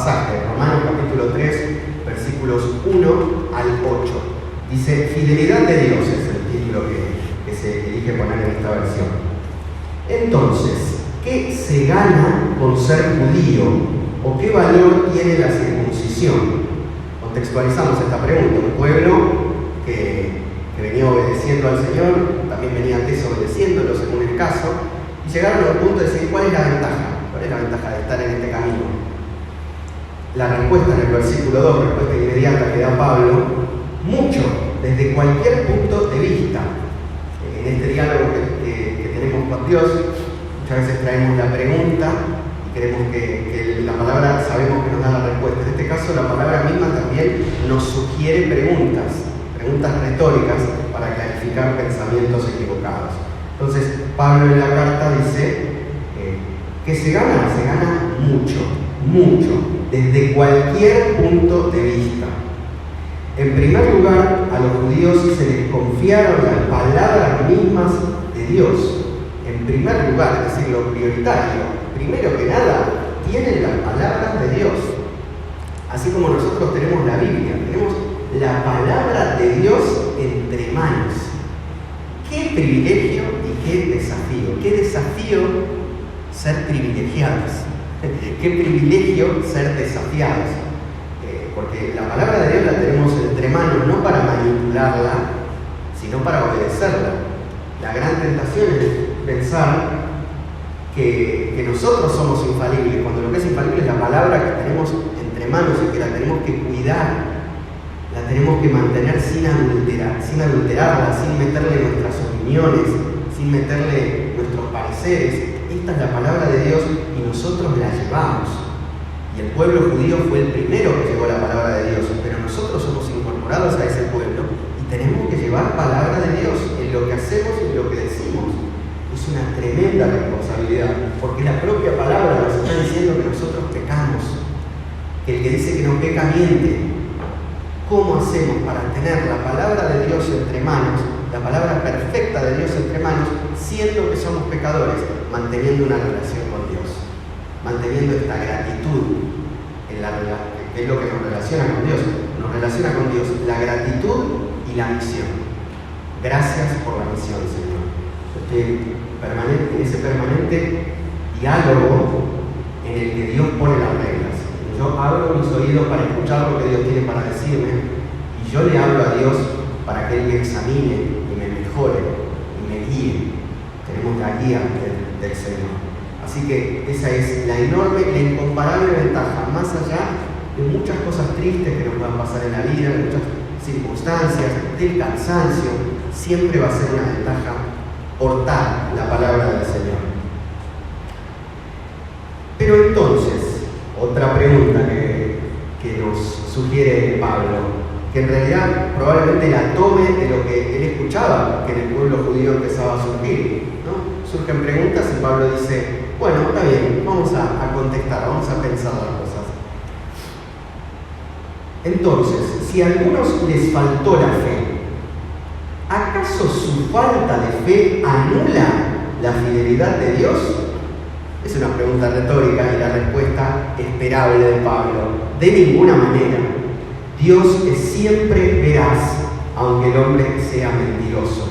pasaje, Romanos capítulo 3, versículos 1 al 8. Dice, fidelidad de Dios es el título que se elige poner en esta versión. Entonces, ¿qué se gana con ser judío? ¿O qué valor tiene la circuncisión? Contextualizamos esta pregunta. Un pueblo que venía obedeciendo al Señor, también venía desobedeciéndolo según el caso, y llegaron al punto de decir, ¿cuál es la ventaja? ¿Cuál es la ventaja de estar en este camino? La respuesta en el versículo 2, respuesta inmediata que da Pablo, mucho, desde cualquier punto de vista. En este diálogo que tenemos con Dios, muchas veces traemos la pregunta y creemos que la palabra sabemos que nos da la respuesta. En este caso, la palabra misma también nos sugiere preguntas retóricas para clarificar pensamientos equivocados. Entonces, Pablo en la carta dice que se gana mucho, desde cualquier punto de vista. En primer lugar, a los judíos se les confiaron las palabras mismas de Dios. En primer lugar, es decir, lo prioritario, primero que nada, tienen las palabras de Dios. Así como nosotros tenemos la Biblia, tenemos la palabra de Dios entre manos. ¡Qué privilegio y qué desafío! ¡Qué desafío ser privilegiados! ¡Qué privilegio ser desafiados! Porque la palabra de Dios la tenemos entre manos no para manipularla, sino para obedecerla. La gran tentación es pensar que nosotros somos infalibles, cuando lo que es infalible es la palabra que tenemos entre manos y que la tenemos que cuidar. La tenemos que mantener sin adulterarla, sin meterle nuestras opiniones, sin meterle nuestros pareceres. Esta es la palabra de Dios y nosotros la llevamos. Y el pueblo judío fue el primero que llevó la palabra de Dios, pero nosotros somos incorporados a ese pueblo y tenemos que llevar palabra de Dios en lo que hacemos y en lo que decimos. Es una tremenda responsabilidad, porque la propia palabra nos está diciendo que nosotros pecamos, que el que dice que no peca miente. ¿Cómo hacemos para tener la palabra de Dios entre manos, la palabra perfecta de Dios entre manos, siendo que somos pecadores, manteniendo una relación con Dios, manteniendo esta gratitud, que es lo que nos relaciona con Dios? Nos relaciona con Dios la gratitud y la misión. Gracias por la misión, Señor. Estoy en ese permanente diálogo en el que Dios pone las reglas. Yo abro mis oídos para escuchar lo que Dios tiene para decirme y yo le hablo a Dios para que Él me examine y me mejore y me guíe. Tenemos la guía del Señor. Así que esa es la enorme, la incomparable ventaja, más allá de muchas cosas tristes que nos puedan pasar en la vida, de muchas circunstancias, del cansancio, siempre va a ser una ventaja portar la palabra del Señor. Pero entonces, otra pregunta que nos sugiere Pablo, que en realidad probablemente la tome de lo que él escuchaba, que en el pueblo judío empezaba a surgir, ¿no? Surgen preguntas y Pablo dice, bueno, está bien, vamos a contestar, vamos a pensar las cosas. Entonces, si a algunos les faltó la fe, ¿acaso su falta de fe anula la fidelidad de Dios? Es una pregunta retórica y la respuesta esperable de Pablo. De ninguna manera. Dios es siempre veraz, aunque el hombre sea mentiroso.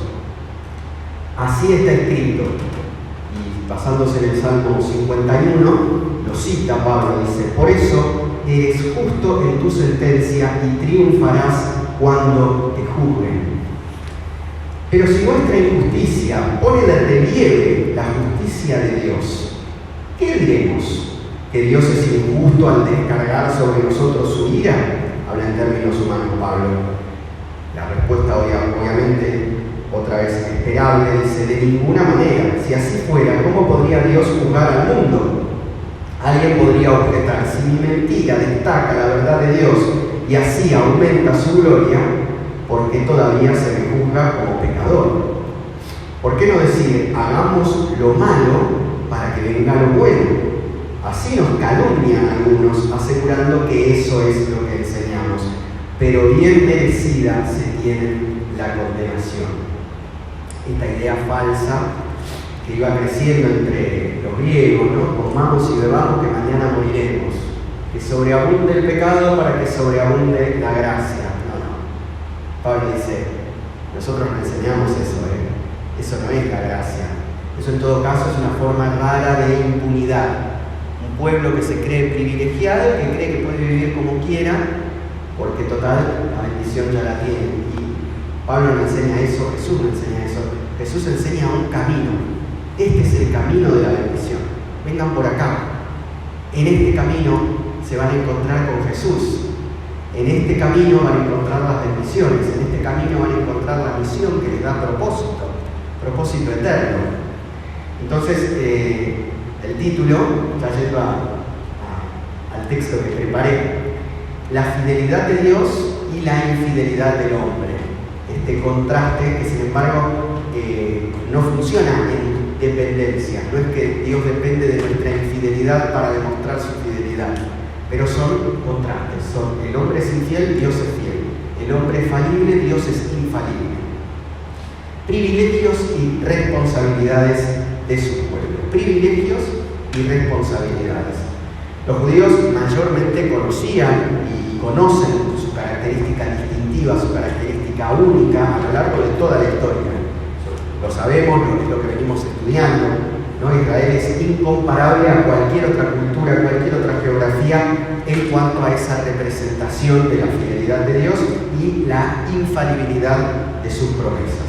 Así está escrito. Y basándose en el Salmo 51, lo cita Pablo, dice, por eso eres justo en tu sentencia y triunfarás cuando te juzguen. Pero si nuestra injusticia pone de relieve la justicia de Dios, ¿qué diremos? ¿Que Dios es injusto al descargar sobre nosotros su ira? Habla en términos humanos Pablo. La respuesta obviamente, otra vez esperable, dice, de ninguna manera. Si así fuera, ¿cómo podría Dios juzgar al mundo? Alguien podría objetar, si mi mentira destaca la verdad de Dios y así aumenta su gloria, ¿por qué todavía se me juzga como pecador? ¿Por qué no decir, hagamos lo malo para que venga lo bueno? Así nos calumnian algunos, asegurando que eso es lo que enseñamos, pero bien merecida se tiene la condenación. Esta idea falsa que iba creciendo entre los griegos, ¿no? Comamos y bebamos que mañana moriremos. que sobreabunde el pecado para que sobreabunde la gracia. No. Pablo dice, nosotros no enseñamos eso, eso no es la gracia. Eso en todo caso es una forma rara de impunidad. Un pueblo que se cree privilegiado, que cree que puede vivir como quiera, porque total, la bendición ya la tiene. Y Pablo no enseña eso, Jesús no enseña eso. Jesús enseña un camino. Este es el camino de la bendición. Vengan por acá. En este camino se van a encontrar con Jesús. En este camino van a encontrar las bendiciones. En este camino van a encontrar la misión que les da propósito eterno. Entonces, el título, ya yendo al texto que preparé, la fidelidad de Dios y la infidelidad del hombre. Este contraste que, sin embargo, no funciona en dependencia. No es que Dios depende de nuestra infidelidad para demostrar su fidelidad, pero son contrastes. El hombre es infiel, Dios es fiel. El hombre es falible, Dios es infalible. Privilegios y responsabilidades de su pueblo. Privilegios y responsabilidades. Los judíos mayormente conocían y conocen su característica distintiva, su característica única a lo largo de toda la historia. Lo sabemos, es lo que venimos estudiando, ¿no? Israel es incomparable a cualquier otra cultura, a cualquier otra geografía en cuanto a esa representación de la fidelidad de Dios y la infalibilidad de sus promesas.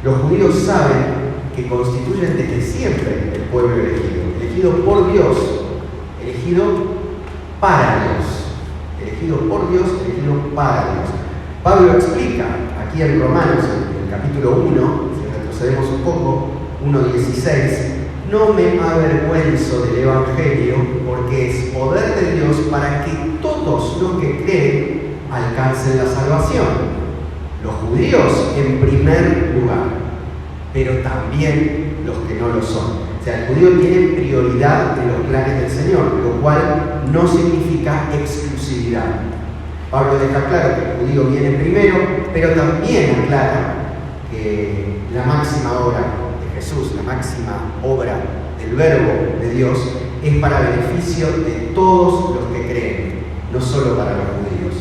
Los judíos saben que constituyen desde siempre el pueblo elegido por Dios, elegido para Dios, elegido por Dios, elegido para Dios. Pablo explica aquí en Romanos, en el capítulo 1, si retrocedemos un poco, 1:16, no me avergüenzo del Evangelio porque es poder de Dios para que todos los que creen alcancen la salvación. Los judíos en primer lugar, pero también los que no lo son. O sea, el judío tiene prioridad en los planes del Señor, lo cual no significa exclusividad. Pablo deja claro que el judío viene primero, pero también aclara que la máxima obra de Jesús, la máxima obra del Verbo de Dios, es para beneficio de todos los que creen, no solo para los judíos.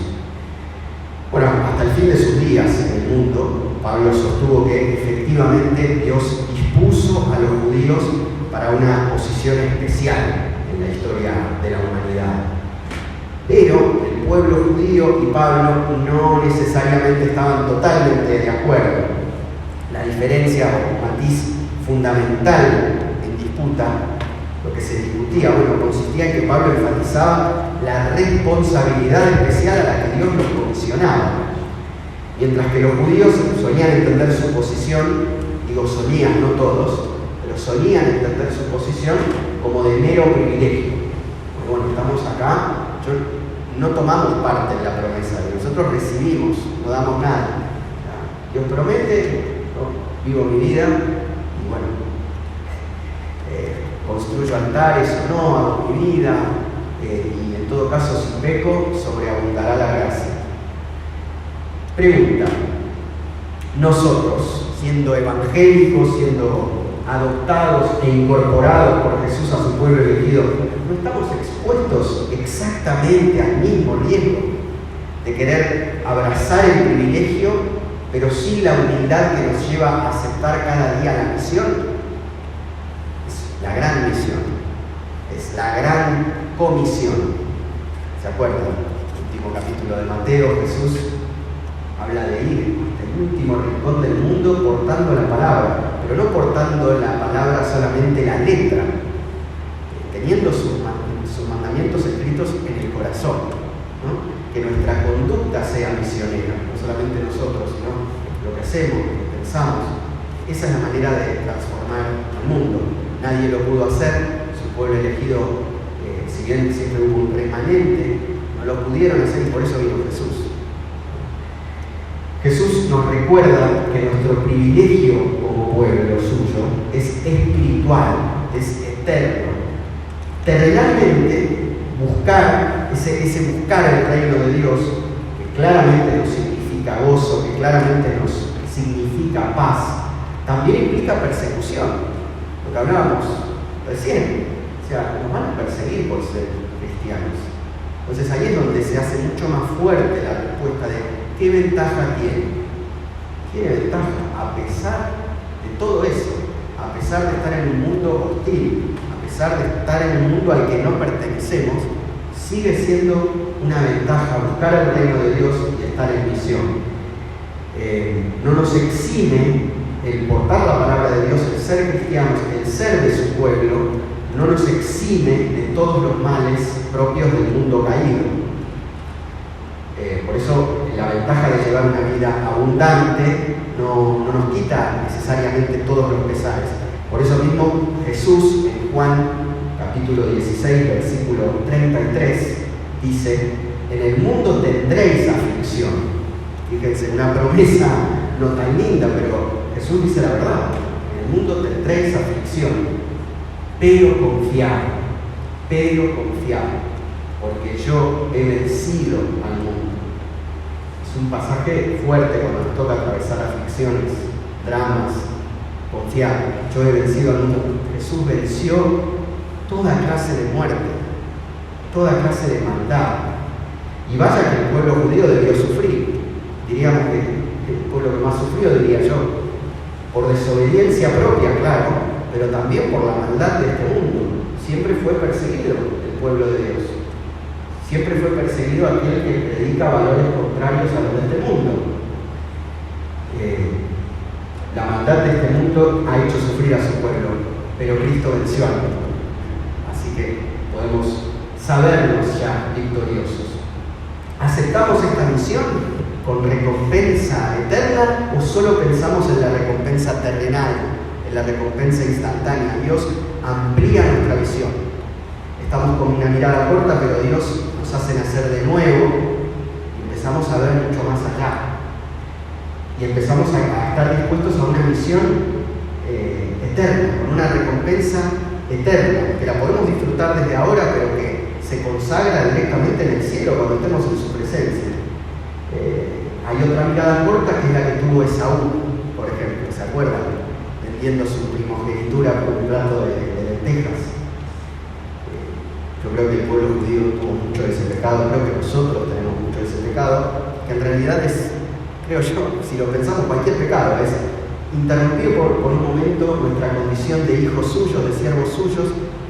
Bueno, hasta el fin de sus días en el mundo, Pablo sostuvo que efectivamente Dios dispuso a los judíos para una posición especial en la historia de la humanidad. Pero el pueblo judío y Pablo no necesariamente estaban totalmente de acuerdo. La diferencia o matiz fundamental en disputa, lo que se discutía, consistía en que Pablo enfatizaba la responsabilidad especial a la que Dios los comisionaba. Mientras que los judíos solían entender su posición, digo solían, no todos, pero solían entender su posición como de mero privilegio. Bueno, estamos acá, no tomamos parte en la promesa, nosotros recibimos, no damos nada. Dios promete, yo vivo mi vida y construyo altares o no, hago mi vida, y en todo caso si peco, sobreabundará la gracia. Pregunta: nosotros, siendo evangélicos, siendo adoptados e incorporados por Jesús a su pueblo elegido, ¿no estamos expuestos exactamente al mismo riesgo de querer abrazar el privilegio, pero sin la humildad que nos lleva a aceptar cada día la misión? Es la gran misión, es la gran comisión. ¿Se acuerdan? El último capítulo de Mateo, Jesús habla de ir hasta el último rincón del mundo portando la palabra, pero no portando la palabra solamente la letra, teniendo sus mandamientos escritos en el corazón, ¿no? Que nuestra conducta sea misionera, no solamente nosotros, sino lo que hacemos, lo que pensamos. Esa es la manera de transformar al mundo. Nadie lo pudo hacer, su pueblo elegido, si bien siempre hubo un remanente, no lo pudieron hacer y por eso vino Jesús. Jesús nos recuerda que nuestro privilegio como pueblo suyo es espiritual, es eterno. Terrenalmente, buscar ese buscar el reino de Dios, que claramente nos significa gozo, que claramente nos significa paz, también implica persecución. Lo que hablábamos recién, o sea, nos van a perseguir por ser cristianos. Entonces ahí es donde se hace mucho más fuerte la respuesta de ¿qué ventaja tiene? Tiene ventaja a pesar de todo eso, a pesar de estar en un mundo hostil, a pesar de estar en un mundo al que no pertenecemos, sigue siendo una ventaja buscar el reino de Dios y estar en misión. No nos exime el portar la palabra de Dios, el ser cristianos, el ser de su pueblo, no nos exime de todos los males propios del mundo caído. Por eso la ventaja de llevar una vida abundante no nos quita necesariamente todos los pesares. Por eso mismo Jesús en Juan capítulo 16, versículo 33, dice: en el mundo tendréis aflicción. Fíjense, una promesa no tan linda, pero Jesús dice la verdad. En el mundo tendréis aflicción, pero confiad, porque yo he vencido al mundo. Es un pasaje fuerte cuando nos toca atravesar aflicciones, dramas. Confiad, yo he vencido al mundo. Jesús venció toda clase de muerte, toda clase de maldad. Y vaya que el pueblo judío debió sufrir. Diríamos que el pueblo que más sufrió, diría yo, por desobediencia propia, claro, pero también por la maldad de este mundo. Siempre fue perseguido el pueblo de Dios. Siempre fue perseguido aquel que predica valores contrarios a los de este mundo. La maldad de este mundo ha hecho sufrir a su pueblo, pero Cristo venció al mundo. Así que podemos sabernos ya victoriosos. ¿Aceptamos esta misión con recompensa eterna o solo pensamos en la recompensa terrenal, en la recompensa instantánea? Dios amplía nuestra visión. Estamos con una mirada corta, pero Dios nos hace nacer de nuevo y empezamos a ver mucho más allá. Y empezamos a estar dispuestos a una misión eterna, con una recompensa eterna, que la podemos disfrutar desde ahora, pero que se consagra directamente en el cielo cuando estemos en su presencia. Hay otra mirada corta que es la que tuvo Esaú, por ejemplo, ¿se acuerdan? Vendiendo su primogenitura por un plato de lentejas. Yo creo que el pueblo judío tuvo mucho de ese pecado, creo que nosotros tenemos mucho de ese pecado, que en realidad es, creo yo, si lo pensamos, cualquier pecado es interrumpir por un momento nuestra condición de hijos suyos, de siervos suyos,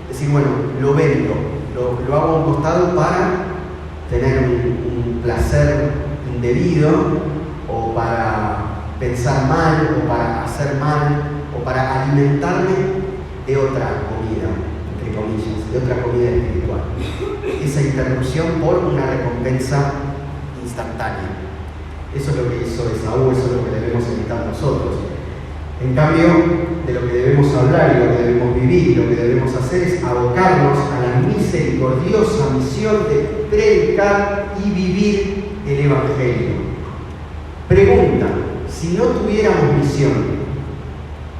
decir, bueno, lo vendo, lo hago a un costado para tener un placer indebido, o para pensar mal, o para hacer mal, o para alimentarme de otra comida, entre comillas, de otra comida espiritual. Esa interrupción por una recompensa instantánea. Eso es lo que hizo Esaú, eso es lo que debemos evitar nosotros. En cambio, de lo que debemos hablar y lo que debemos vivir y lo que debemos hacer es abocarnos a la misericordiosa misión de predicar y vivir el Evangelio. Pregunta: si no tuviéramos misión,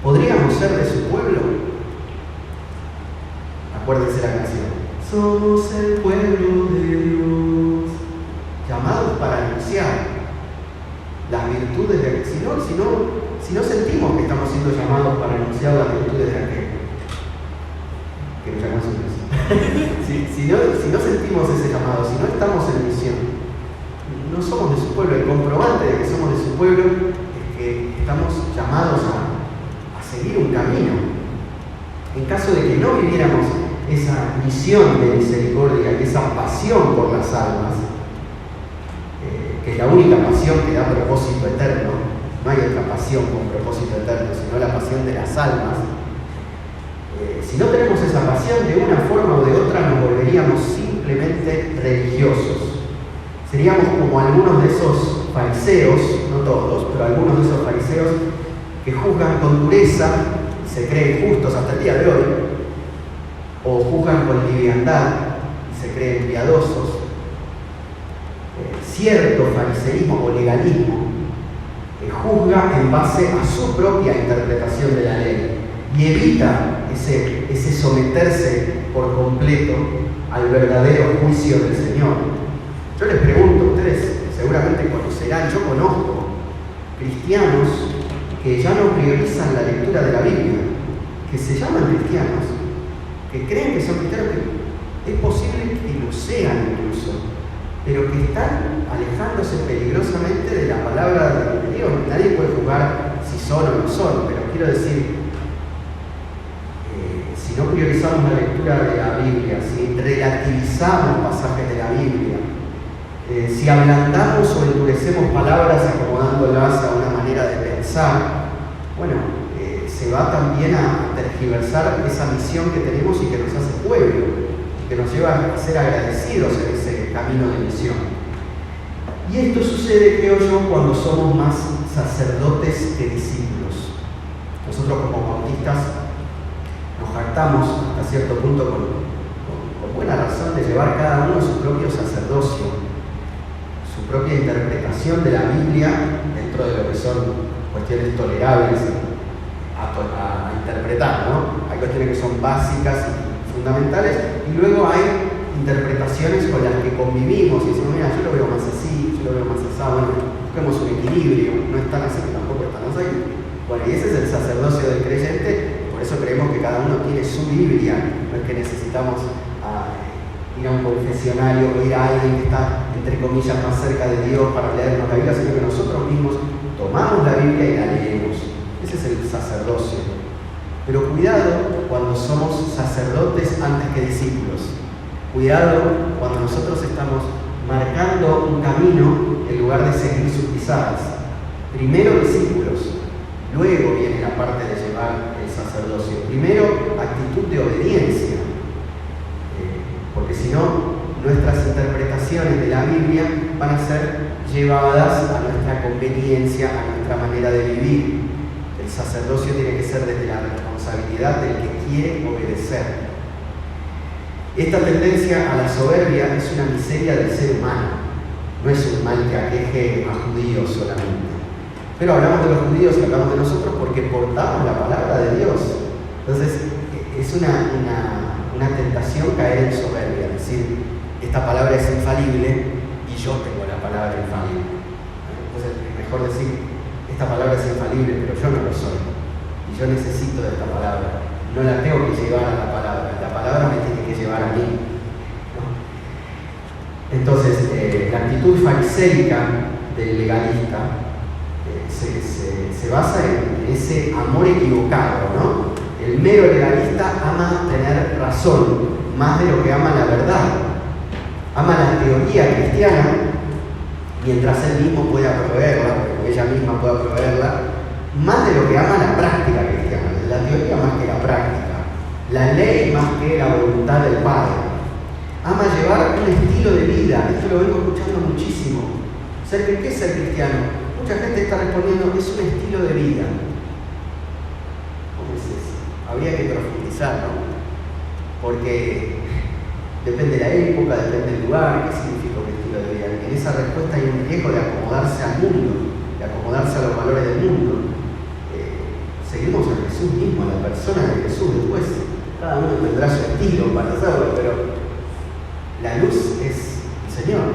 ¿podríamos ser de su pueblo? Acuérdense la canción. Somos el pueblo de Dios, llamados para anunciar las virtudes de aquel. Si no sentimos que estamos siendo llamados para anunciar las virtudes de aquel que nos llamó a su presencia, si no sentimos ese llamado, si no estamos en misión, no somos de su pueblo. El comprobante de que somos de su pueblo es que estamos llamados a seguir un camino. En caso de que no viviéramos esa misión de misericordia y esa pasión por las almas, que es la única pasión que da propósito eterno, no hay otra pasión con propósito eterno, sino la pasión de las almas. Si no tenemos esa pasión, de una forma o de otra nos volveríamos simplemente religiosos. Seríamos como algunos de esos fariseos, no todos, pero algunos de esos fariseos que juzgan con dureza y se creen justos hasta el día de hoy, o juzgan con liviandad y se creen piadosos. Cierto fariseísmo o legalismo que juzga en base a su propia interpretación de la ley y evita ese someterse por completo al verdadero juicio del Señor. Yo les pregunto, ustedes seguramente conocerán, yo conozco cristianos que ya no priorizan la lectura de la Biblia, que se llaman cristianos, que creen que son cristianos, que es posible que lo sean incluso, pero que están alejándose peligrosamente de la palabra de Dios. Nadie puede juzgar si son o no son, pero quiero decir, si no priorizamos la lectura de la Biblia, si relativizamos pasajes de la Biblia, si ablandamos o endurecemos palabras acomodándolas a una manera de pensar, bueno, se va también a tergiversar esa misión que tenemos y que nos hace pueblo, que nos lleva a ser agradecidos en ese camino de misión. Y esto sucede, creo yo, cuando somos más sacerdotes que discípulos. Nosotros como bautistas nos jactamos hasta cierto punto con buena razón de llevar cada uno su propio sacerdocio, su propia interpretación de la Biblia dentro de lo que son cuestiones tolerables a interpretar, ¿no? Hay cuestiones que son básicas y fundamentales, y luego hay interpretaciones con las que convivimos y decimos, mira, yo lo veo más así, yo lo veo más así, bueno, busquemos un equilibrio, no es tan así, que tampoco es tan así. Bueno, y ese es el sacerdocio del creyente, por eso creemos que cada uno tiene su Biblia, no es que necesitamos ir a un confesionario o ir a alguien que está, entre comillas, más cerca de Dios para leernos la Biblia, sino que nosotros mismos tomamos la Biblia y la leemos. Ese es el sacerdocio. Pero cuidado cuando somos sacerdotes antes que discípulos. Cuidado cuando nosotros estamos marcando un camino en lugar de seguir sus pisadas. Primero discípulos, luego viene la parte de llevar el sacerdocio. Primero actitud de obediencia, porque si no, nuestras interpretaciones de la Biblia van a ser llevadas a nuestra conveniencia, a nuestra manera de vivir. El sacerdocio tiene que ser desde la responsabilidad del que quiere obedecer. Esta tendencia a la soberbia es una miseria del ser humano, no es un mal que aqueje a judíos solamente. Pero hablamos de los judíos y hablamos de nosotros porque portamos la palabra de Dios. Entonces, es una tentación caer en soberbia, es decir, esta palabra es infalible y yo tengo la palabra infalible. Entonces, es mejor decir, esta palabra es infalible, pero yo no lo soy. Y yo necesito de esta palabra. No la tengo que llevar a la palabra me tiene que llevar a mí, ¿no? Entonces, la actitud fariseica del legalista se basa en ese amor equivocado, ¿no? El mero legalista ama tener razón, más de lo que ama la verdad. Ama la teoría cristiana, mientras él mismo pueda proveerla, o ella misma pueda proveerla, más de lo que ama la práctica cristiana. La teoría más que la práctica. La ley más que la voluntad del Padre. Ama llevar un estilo de vida. Esto lo vengo escuchando muchísimo. ¿Qué es ser cristiano? Mucha gente está respondiendo que es un estilo de vida. ¿Cómo es eso? Habría que profundizar, ¿no? Porque depende de la época, depende del lugar, qué significa un estilo de vida. En esa respuesta hay un riesgo de acomodarse al mundo, de acomodarse a los valores del mundo. Seguimos a Jesús mismo, a la persona de Jesús después. Cada uno tendrá su estilo para hacerlo, pero la luz es el Señor.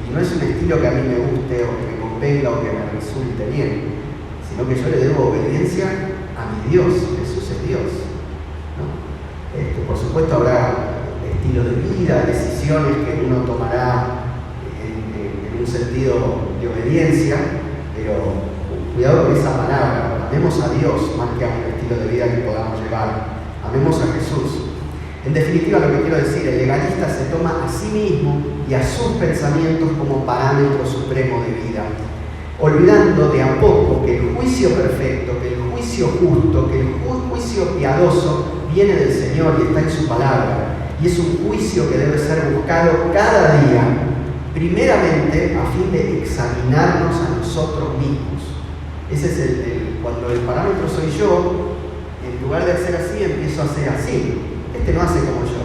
Y no es un estilo que a mí me guste o que me convenga o que me resulte bien, sino que yo le debo obediencia a mi Dios. Jesús es Dios, ¿no? Por supuesto habrá estilos de vida, decisiones que uno tomará en un sentido de obediencia, pero cuidado con esa palabra. Amemos a Dios más que a un estilo de vida que podamos llevar. Amemos a Jesús. En definitiva, lo que quiero decir, el legalista se toma a sí mismo y a sus pensamientos como parámetro supremo de vida, olvidando de a poco que el juicio perfecto, que el juicio justo, que el juicio piadoso viene del Señor y está en su palabra. Y es un juicio que debe ser buscado cada día, primeramente a fin de examinarnos a nosotros mismos. Ese es cuando el parámetro soy yo, en lugar de hacer así, empiezo a hacer así. Este no hace como yo.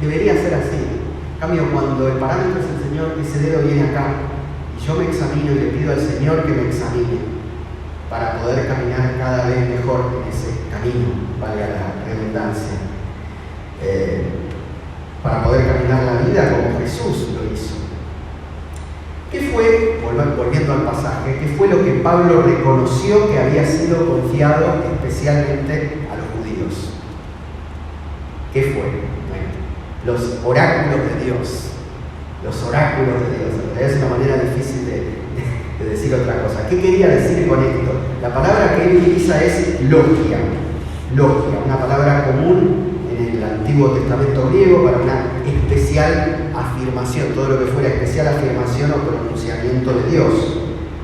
Debería ser así. En cambio, cuando el parámetro es el Señor, ese dedo viene acá. Y yo me examino y le pido al Señor que me examine para poder caminar cada vez mejor en ese camino, valga la redundancia. Para poder caminar la vida como Jesús lo hizo. ¿Qué fue, volviendo al pasaje, qué fue lo que Pablo reconoció que había sido confiado especialmente a los judíos? ¿Qué fue? Bueno, los oráculos de Dios. los oráculos de Dios. Es una manera difícil de decir otra cosa. ¿Qué quería decir con esto? La palabra que él utiliza es logia, una palabra común en el Antiguo Testamento griego para una especial afirmación, todo lo que fuera especial afirmación o pronunciamiento de Dios.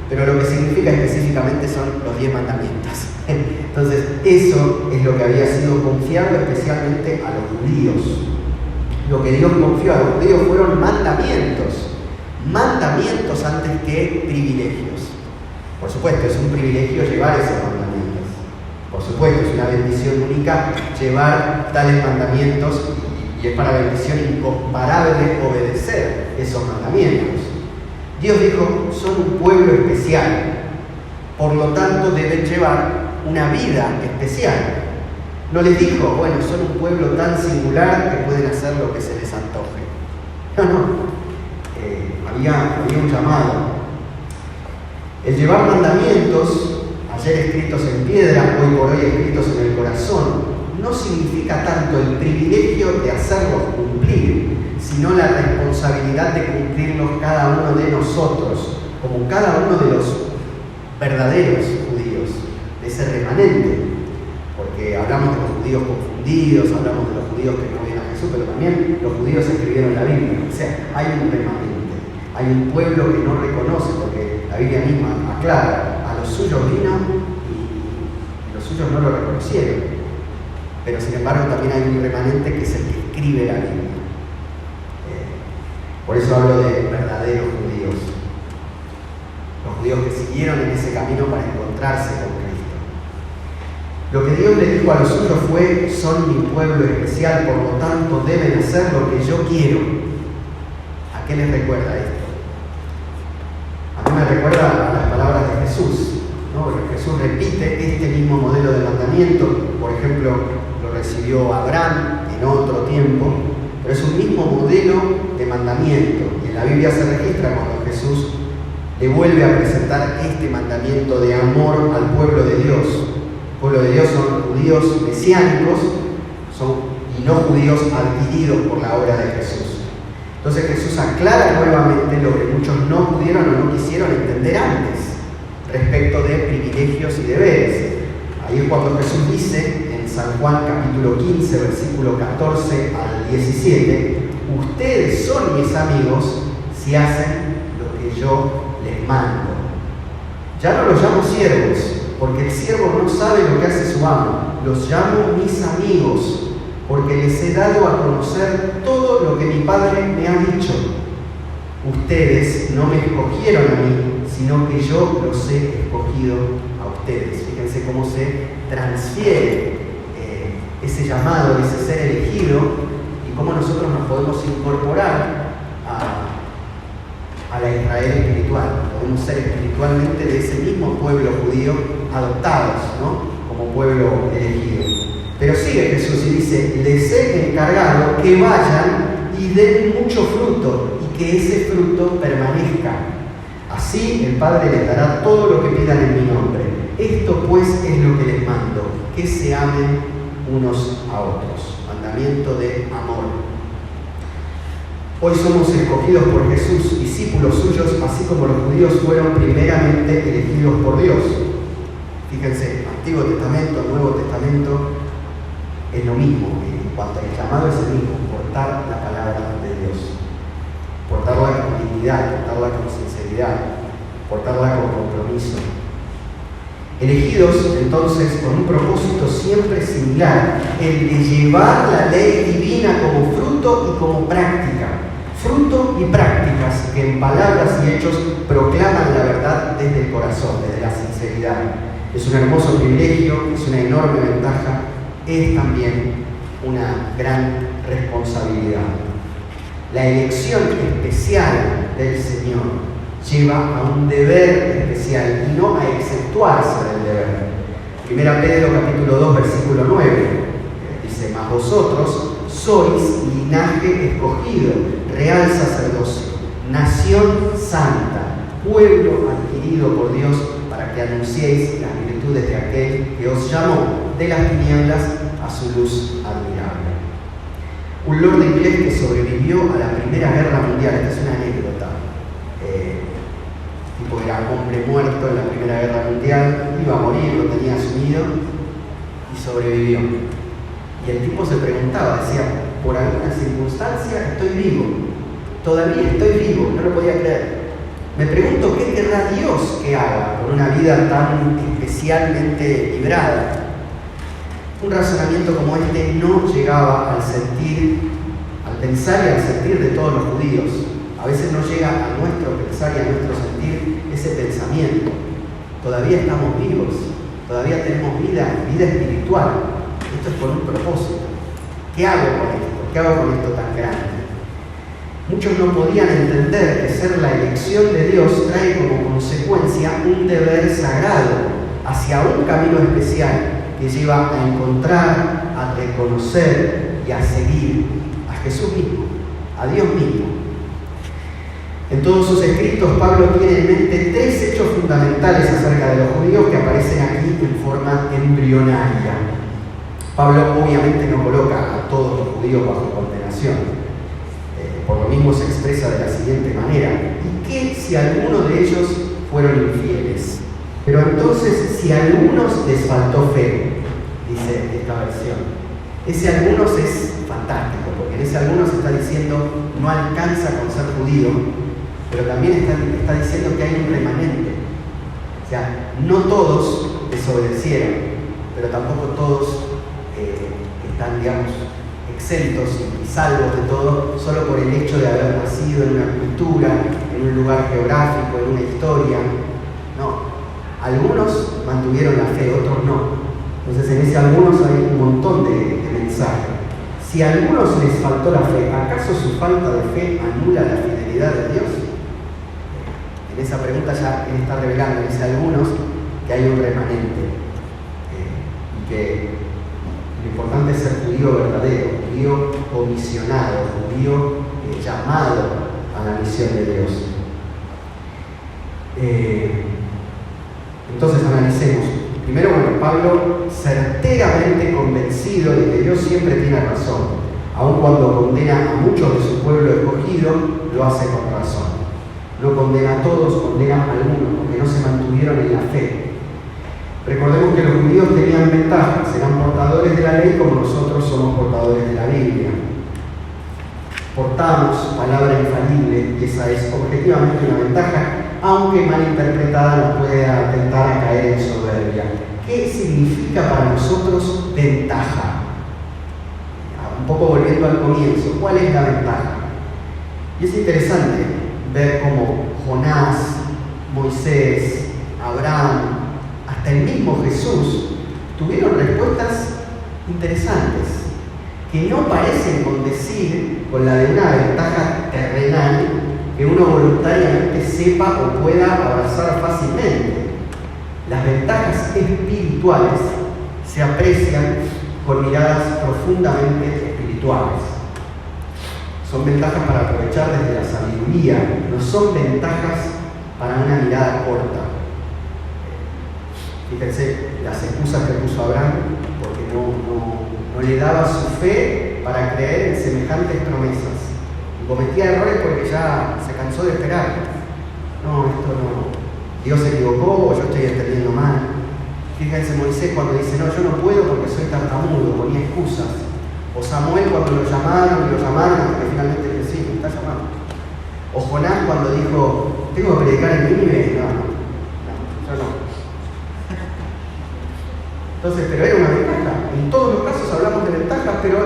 Pero lo que significa específicamente son los 10 mandamientos. Entonces, eso es lo que había sido confiado especialmente a los judíos. Lo que Dios confió a los judíos fueron mandamientos antes que privilegios. Por supuesto, es un privilegio llevar esos mandamientos. Por supuesto, es una bendición única llevar tales mandamientos y es para bendición incomparable obedecer esos mandamientos. Dios dijo, son un pueblo especial, por lo tanto deben llevar una vida especial. No les dijo, bueno, son un pueblo tan singular que pueden hacer lo que se les antoje. No. Había un llamado. El llevar mandamientos, ayer escritos en piedra, hoy por hoy escritos en el corazón, no significa tanto el privilegio de hacerlos cumplir, sino la responsabilidad de cumplirlos cada uno de nosotros, como cada uno de los verdaderos judíos, de ese remanente. Porque hablamos de los judíos confundidos, hablamos de los judíos que no ven a Jesús, pero también los judíos escribieron la Biblia. O sea, hay un remanente, hay un pueblo que no reconoce, porque la Biblia misma aclara, a los suyos vino y los suyos no lo reconocieron. Pero sin embargo también hay un remanente que es el que escribe la Biblia. Por eso hablo de verdaderos judíos. Los judíos que siguieron en ese camino para encontrarse con Cristo. Lo que Dios le dijo a los suyos fue, son mi pueblo especial, por lo tanto deben hacer lo que yo quiero. ¿A qué les recuerda esto? A mí me recuerda a las palabras de Jesús, ¿no? Porque Jesús repite este mismo modelo de mandamiento. Por ejemplo, lo recibió Abraham en otro tiempo, pero es un mismo modelo de mandamiento. Y en la Biblia se registra cuando Jesús le vuelve a presentar este mandamiento de amor al pueblo de Dios. El pueblo de Dios son judíos mesiánicos y no judíos adquiridos por la obra de Jesús. Entonces Jesús aclara nuevamente lo que muchos no pudieron o no quisieron entender antes respecto de privilegios y deberes. Ahí es cuando Jesús dice en San Juan capítulo 15, versículo 14 al 17, ustedes son mis amigos si hacen lo que yo les mando. Ya no los llamo siervos, porque el siervo no sabe lo que hace su amo. Los llamo mis amigos, porque les he dado a conocer todo lo que mi Padre me ha dicho. Ustedes no me escogieron a mí, sino que yo los he escogido a ustedes. Fíjense cómo se transfiere ese llamado, ese ser elegido, y cómo nosotros nos podemos incorporar a la Israel espiritual. Podemos ser espiritualmente de ese mismo pueblo judío adoptados, ¿no? Como pueblo elegido. Pero sigue Jesús y dice, les he encargado que vayan y den mucho fruto y que ese fruto permanezca. Así el Padre les dará todo lo que pidan en mi nombre. Esto pues es lo que les mando, que se amen unos a otros. Mandamiento de amor. Hoy somos escogidos por Jesús, discípulos suyos, así como los judíos fueron primeramente elegidos por Dios. Fíjense, Antiguo Testamento, Nuevo Testamento, es lo mismo. En cuanto al llamado es el mismo, portar la palabra de Dios. Portarla con dignidad, portarla con sinceridad, portarla con compromiso. Elegidos, entonces, con un propósito siempre similar, el de llevar la ley divina como fruto y como práctica. Fruto y prácticas que en palabras y hechos proclaman la verdad desde el corazón, desde la sinceridad. Es un hermoso privilegio, es una enorme ventaja, es también una gran responsabilidad. La elección especial del Señor lleva a un deber especial y no a exceptuarse del deber. 1 Pedro capítulo 2, versículo 9, dice, mas vosotros sois linaje escogido, real sacerdocio, nación santa, pueblo adquirido por Dios, para que anunciéis las virtudes de aquel que os llamó de las tinieblas a su luz admirable. Un lord inglés que sobrevivió a la Primera Guerra Mundial, esta es una comentaba, decía, por alguna circunstancia estoy vivo, todavía estoy vivo, no lo podía creer. Me pregunto qué querrá Dios que haga con una vida tan especialmente librada. Un razonamiento como este no llegaba al sentir, al pensar y al sentir de todos los judíos. A veces no llega a nuestro pensar y a nuestro sentir ese pensamiento. Todavía estamos vivos, todavía tenemos vida espiritual. Esto es por un propósito. ¿Qué hago con esto? ¿Qué hago con esto tan grande? Muchos no podían entender que ser la elección de Dios trae como consecuencia un deber sagrado hacia un camino especial que lleva a encontrar, a reconocer y a seguir a Jesús mismo, a Dios mismo. En todos sus escritos, Pablo tiene en mente 3 hechos fundamentales acerca de los judíos que aparecen aquí en forma embrionaria. Pablo obviamente no coloca a todos los judíos bajo condenación. Por lo mismo se expresa de la siguiente manera: ¿y qué si algunos de ellos fueron infieles? Pero entonces, si a algunos les faltó fe, dice esta versión, ese algunos es fantástico, porque en ese algunos está diciendo no alcanza con ser judío, pero también está diciendo que hay un remanente. O sea, no todos desobedecieron, pero tampoco todos están, digamos, exentos y salvos de todo solo por el hecho de haber nacido en una cultura, en un lugar geográfico, en una historia. No, algunos mantuvieron la fe, otros no. Entonces en ese algunos hay un montón de mensajes. Si a algunos les faltó la fe, ¿acaso su falta de fe anula la fidelidad de Dios? En esa pregunta ya él está revelando, dice algunos, que hay un remanente y que lo importante es ser judío verdadero, judío comisionado, judío llamado a la misión de Dios. Entonces analicemos. Primero, Pablo, certeramente convencido de que Dios siempre tiene razón, aun cuando condena a muchos de su pueblo escogido, lo hace con razón. No condena a todos, condena a algunos, porque no se mantuvieron en la fe. Recordemos que los judíos tenían ventajas, eran portadores de la ley como nosotros somos portadores de la Biblia. Portamos palabra infalible y esa es objetivamente una ventaja, aunque mal interpretada nos puede atentar a caer en soberbia. ¿Qué significa para nosotros ventaja? Un poco volviendo al comienzo, ¿cuál es la ventaja? Y es interesante ver cómo Jonás, Moisés, Abraham, hasta el mismo Jesús tuvieron respuestas interesantes que no parecen condecir con la de una ventaja terrenal que uno voluntariamente sepa o pueda abrazar fácilmente. Las ventajas espirituales se aprecian con miradas profundamente espirituales. Son ventajas para aprovechar desde la sabiduría, no son ventajas para una mirada corta. Fíjense las excusas que puso Abraham, porque no le daba su fe para creer en semejantes promesas. Y cometía errores porque ya se cansó de esperar. No, esto no. Dios se equivocó o yo estoy entendiendo mal. Fíjense Moisés cuando dice, no, yo no puedo porque soy tartamudo, ponía excusas. O Samuel cuando lo llamaron hasta que finalmente dijo, sí, me está llamando. O Jonás cuando dijo, tengo que predicar en Nínive. No, yo no. Entonces, pero era una ventaja. En todos los casos hablamos de ventajas, pero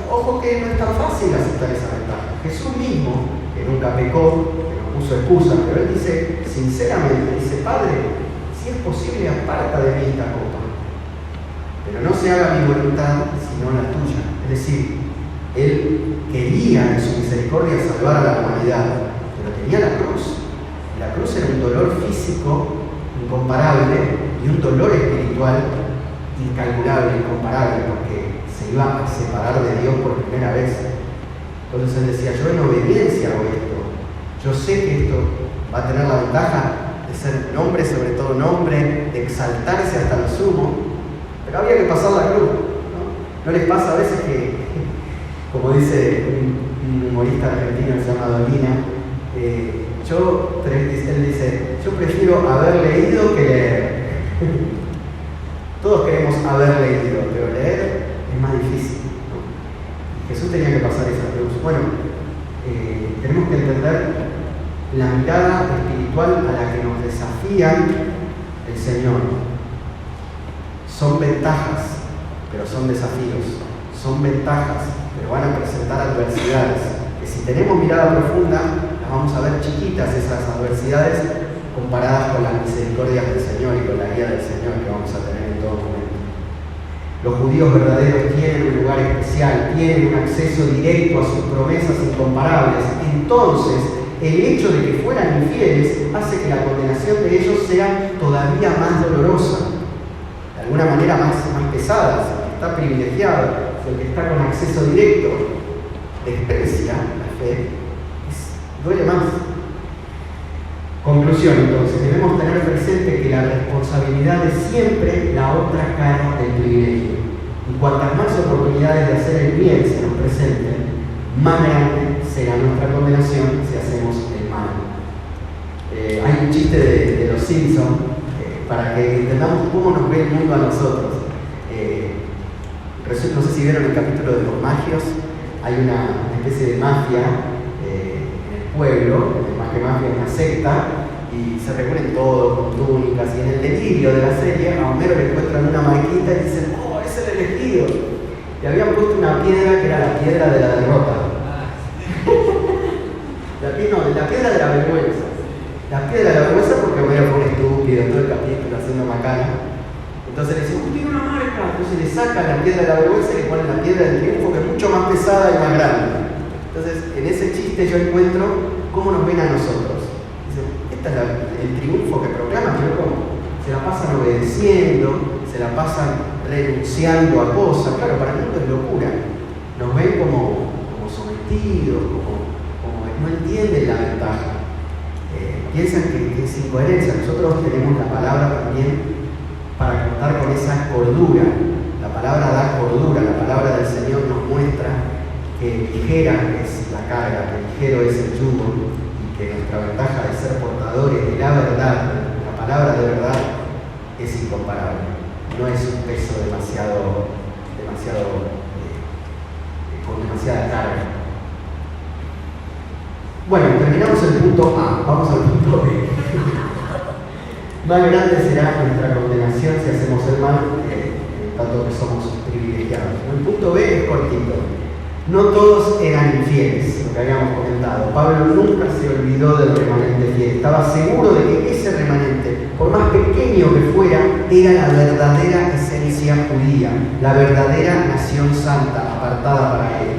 ojo que no es tan fácil aceptar esa ventaja. Jesús mismo, que nunca pecó, que no puso excusas, pero él dice, sinceramente, dice, Padre, si es posible, aparta de mí esta copa. Pero no se haga mi voluntad, sino la tuya. Es decir, él quería en su misericordia salvar a la humanidad, pero tenía la cruz. Y la cruz era un dolor físico incomparable y un dolor espiritual incalculable, incomparable, porque se iba a separar de Dios por primera vez. Entonces él decía, yo en obediencia hago esto. Yo sé que esto va a tener la ventaja de ser nombre sobre todo nombre, de exaltarse hasta lo sumo, pero había que pasar la cruz. ¿No les pasa a veces que, como dice un humorista argentino que se llama Dolina, él dice, yo prefiero haber leído que leer? Todos queremos haber leído, pero leer es más difícil, ¿no? Jesús tenía que pasar esa cruz? Bueno, tenemos que entender la mirada espiritual a la que nos desafía el Señor. Son ventajas, pero son desafíos. Son ventajas, pero van a presentar adversidades. Que si tenemos mirada profunda, las vamos a ver chiquitas esas adversidades comparadas con las misericordias del Señor y con la guía del Señor que vamos a tener en todo momento. Los judíos verdaderos tienen un lugar especial, tienen un acceso directo a sus promesas incomparables. Entonces, el hecho de que fueran infieles hace que la condenación de ellos sea todavía más dolorosa, de alguna manera más pesada. El que está privilegiado, el que está con acceso directo, desprecia la fe, duele más. Conclusión, entonces, debemos tener presente que la responsabilidad es siempre la otra cara del privilegio. Y cuantas más oportunidades de hacer el bien se nos presenten, más grande será nuestra condenación si hacemos el mal. Hay un chiste de los Simpsons para que entendamos cómo nos ve el mundo a nosotros. No sé si vieron el capítulo de los magios. Hay una especie de mafia en el pueblo, más que mafia, una secta, y se reúnen todos con túnicas, y en el delirio de la serie a Homero le encuentran una maquita y dicen: ¡oh, es el elegido! Le habían puesto una piedra que era la piedra de la derrota. La piedra de la vergüenza. La piedra de la vergüenza porque Homero fue un estúpido todo el capítulo haciendo macana. Entonces le dicen: tiene una marca. Entonces le sacan la piedra de la vergüenza y le ponen la piedra del triunfo, que es mucho más pesada y más grande. Entonces, en ese chiste yo encuentro cómo nos ven a nosotros. Dicen: este es el triunfo que proclaman, pero ¿cómo? Se la pasan obedeciendo, se la pasan renunciando a cosas. Claro, para el mundo es locura. Nos ven como sometidos, como no entienden la ventaja. Piensan que es incoherencia. Nosotros tenemos la palabra también para contar con esa cordura. La palabra da cordura, la palabra del Señor nos muestra que ligera es la carga, que ligero es el yugo, y que nuestra ventaja de ser portadores de la verdad, la palabra de verdad, es incomparable. No es un peso con demasiada carga. Bueno, terminamos el punto A, vamos al punto B. Más grande será nuestra condenación si hacemos el mal, tanto que somos privilegiados. El punto B es cortito. No todos eran infieles, lo que habíamos comentado. Pablo nunca se olvidó del remanente fiel. Estaba seguro de que ese remanente, por más pequeño que fuera, era la verdadera esencia judía, la verdadera nación santa, apartada para él.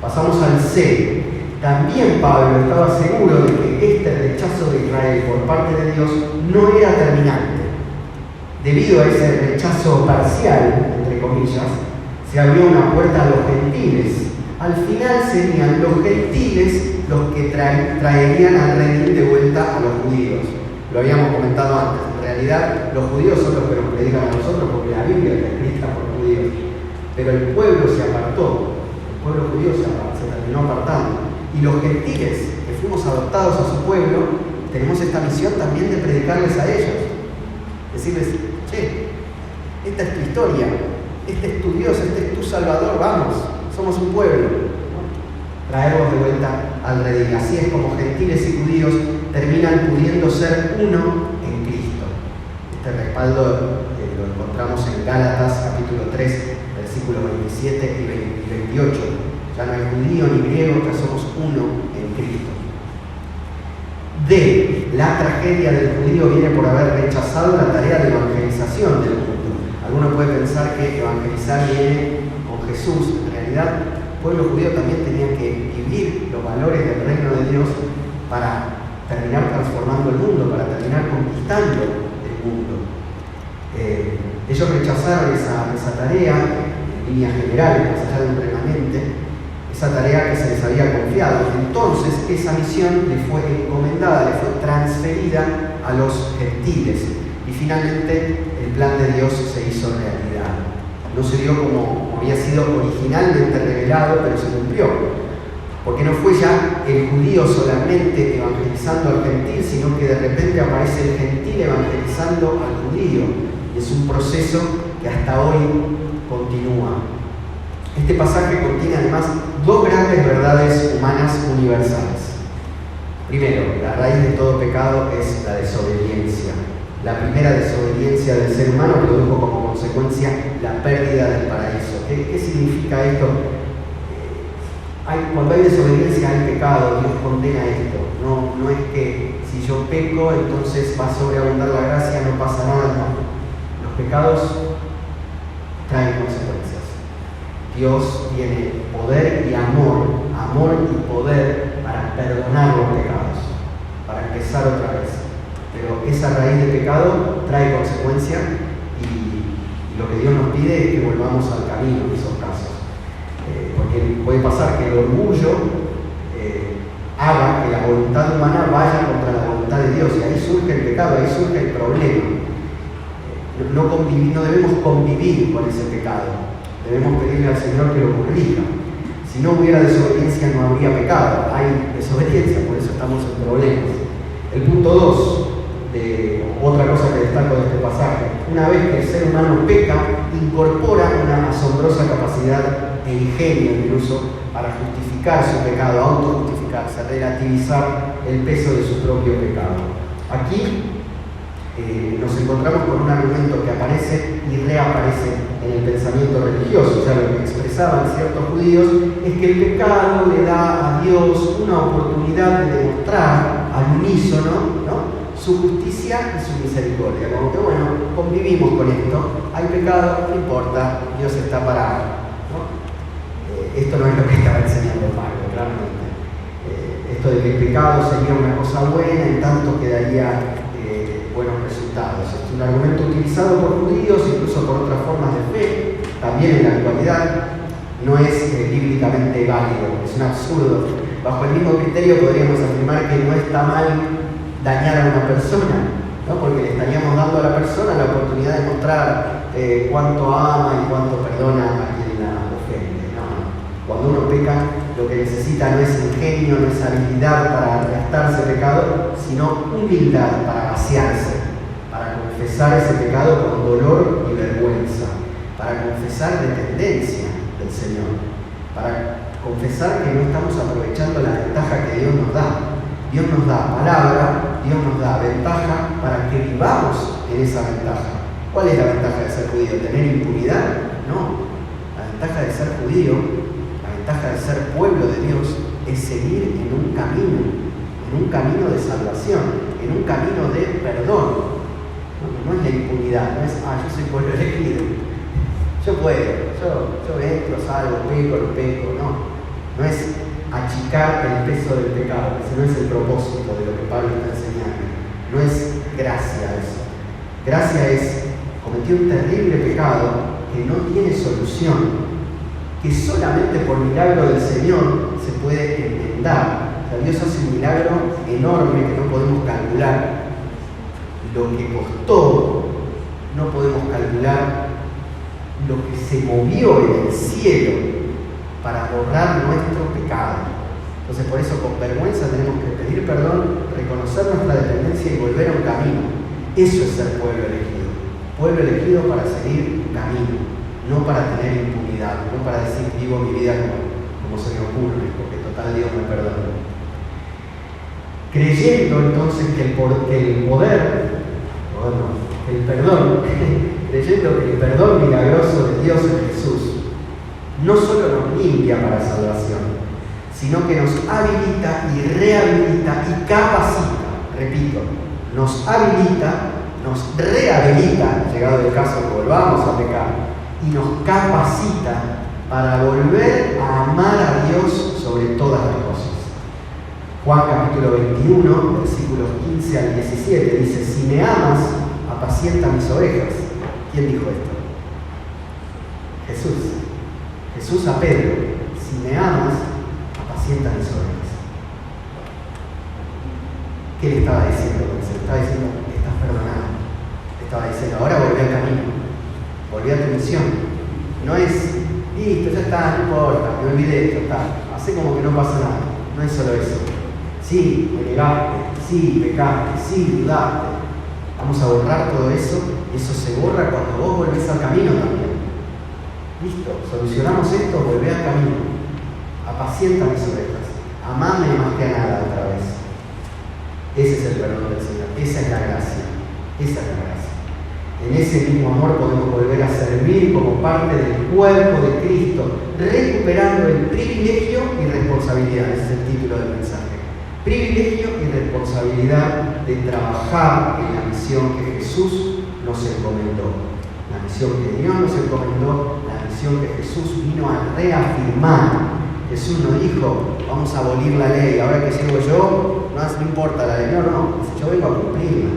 Pasamos al C. También Pablo estaba seguro de que este rechazo de Israel por parte de Dios no era terminante. Debido a ese rechazo parcial, entre comillas, se abrió una puerta a los gentiles. Al final serían los gentiles los que traerían al redil de vuelta a los judíos. Lo habíamos comentado antes. En realidad, los judíos son los que nos predican a nosotros porque la Biblia está escrita por judíos. Pero el pueblo se apartó. El pueblo judío se terminó apartando. Y los gentiles, que fuimos adoptados a su pueblo, tenemos esta misión también de predicarles a ellos. Decirles: che, esta es tu historia, este es tu Dios, este es tu Salvador, vamos, somos un pueblo. Traerlos de vuelta al redil. Así es como gentiles y judíos terminan pudiendo ser uno en Cristo. Este respaldo lo encontramos en Gálatas capítulo 3, versículos 27 y 28. Ya no hay judío ni griego, ya somos uno en Cristo. D. La tragedia del judío viene por haber rechazado la tarea de evangelización del mundo. Alguno puede pensar que evangelizar viene con Jesús. En realidad, el pueblo judío también tenía que vivir los valores del reino de Dios para terminar transformando el mundo, para terminar conquistando el mundo. Ellos rechazaron esa tarea en líneas generales, más allá de un remanente, esa tarea que se les había confiado. Entonces esa misión le fue encomendada, le fue transferida a los gentiles, y finalmente el plan de Dios se hizo realidad. No se dio como había sido originalmente revelado, pero se cumplió, porque no fue ya el judío solamente evangelizando al gentil, sino que de repente aparece el gentil evangelizando al judío, y es un proceso que hasta hoy continúa. Este pasaje contiene además dos grandes verdades humanas universales. Primero, la raíz de todo pecado es la desobediencia. La primera desobediencia del ser humano produjo como consecuencia la pérdida del paraíso. ¿Qué significa esto? Cuando hay desobediencia hay pecado, Dios condena esto. No es que si yo peco entonces va a sobreabundar la gracia, no pasa nada. No. Los pecados traen consecuencias. Dios tiene poder y amor y poder para perdonar los pecados, para empezar otra vez. Pero esa raíz de pecado trae consecuencia y lo que Dios nos pide es que volvamos al camino en esos casos. Porque puede pasar que el orgullo haga que la voluntad humana vaya contra la voluntad de Dios y ahí surge el pecado, ahí surge el problema. No debemos convivir con ese pecado, debemos pedirle al Señor que lo corrija. Si no hubiera desobediencia no habría pecado, hay desobediencia, por eso estamos en problemas. El punto 2, otra cosa que destaco de este pasaje: una vez que el ser humano peca, incorpora una asombrosa capacidad e ingenio incluso para justificar su pecado, autojustificarse, relativizar el peso de su propio pecado. Aquí nos encontramos con un argumento que aparece y reaparece en el pensamiento religioso. O sea, lo que expresaban ciertos judíos es que el pecado le da a Dios una oportunidad de demostrar al unísono, ¿no?, su justicia y su misericordia. Como que, bueno, convivimos con esto, hay pecado, no importa, Dios está para, ¿no? Esto no es lo que estaba enseñando Pablo, claramente. Esto de que el pecado sería una cosa buena, en tanto que daría buenos resultados. Es un argumento utilizado por judíos, incluso por otras formas de fe, también en la actualidad. No es bíblicamente válido, es un absurdo. Bajo el mismo criterio podríamos afirmar que no está mal dañar a una persona, ¿no?, porque le estaríamos dando a la persona la oportunidad de mostrar cuánto ama y cuánto perdona a quien la ofende. No. Cuando uno peca, lo que necesita no es ingenio, no es habilidad para restarse pecado, sino humildad para vaciarse, para confesar ese pecado con dolor y vergüenza, para confesar dependencia del Señor, para confesar que no estamos aprovechando la ventaja que Dios nos da. Dios nos da palabra, Dios nos da ventaja para que vivamos en esa ventaja. ¿Cuál es la ventaja de ser judío? ¿Tener impunidad? No. La ventaja de ser judío, la ventaja de ser pueblo de Dios, es seguir en un camino de salvación, en un camino de perdón. No es la impunidad, no es, yo soy pueblo elegido, yo puedo, yo entro, salgo, peco, no es achicar el peso del pecado. Ese no es el propósito de lo que Pablo está enseñando. No es gracia eso. Gracia es: cometí un terrible pecado que no tiene solución, que solamente por milagro del Señor se puede enmendar. O sea, Dios hace un milagro enorme que no podemos calcular. Lo que costó, no podemos calcular lo que se movió en el cielo para borrar nuestro pecado. Entonces, por eso con vergüenza tenemos que pedir perdón, reconocer nuestra dependencia y volver a un camino. Eso es ser pueblo elegido. Pueblo elegido para seguir un camino, no para tener impunidad, no para decir vivo mi vida como se me ocurre, porque total Dios me perdona. Creyendo entonces que el perdón milagroso de Dios en Jesús no solo nos limpia para salvación, sino que nos habilita y rehabilita y capacita. Repito, nos habilita, nos rehabilita, llegado el caso que volvamos a pecar, y nos capacita para volver a amar a Dios sobre todas las cosas. Juan capítulo 21, versículos 15 al 17, dice: si me amas, apacienta mis ovejas. ¿Quién dijo esto? Jesús. Jesús a Pedro: si me amas, apacienta mis ovejas. ¿Qué le estaba diciendo? Le estaba diciendo: estás perdonado. Le estaba diciendo: ahora volví al camino, volví a tu misión. No es, listo, ya está, no importa, me olvidé, ya está, hace como que no pasa nada. No es solo eso. Sí, me negaste, sí, pecaste, sí, dudaste. Vamos a borrar todo eso, y eso se borra cuando vos volvés al camino también. Listo, solucionamos esto, volvé al camino. Apacienta mis ovejas. Amame más que a nada otra vez. Ese es el perdón del Señor. Esa es la gracia. Esa es la gracia. En ese mismo amor podemos volver a servir como parte del cuerpo de Cristo, recuperando el privilegio y responsabilidad. Ese es el título del mensaje. Privilegio y responsabilidad de trabajar en la misión que Jesús nos encomendó. La misión que Dios nos encomendó, la misión que Jesús vino a reafirmar. Jesús no dijo, vamos a abolir la ley, ahora que llego yo, no importa la ley. No, yo vengo a cumplirla.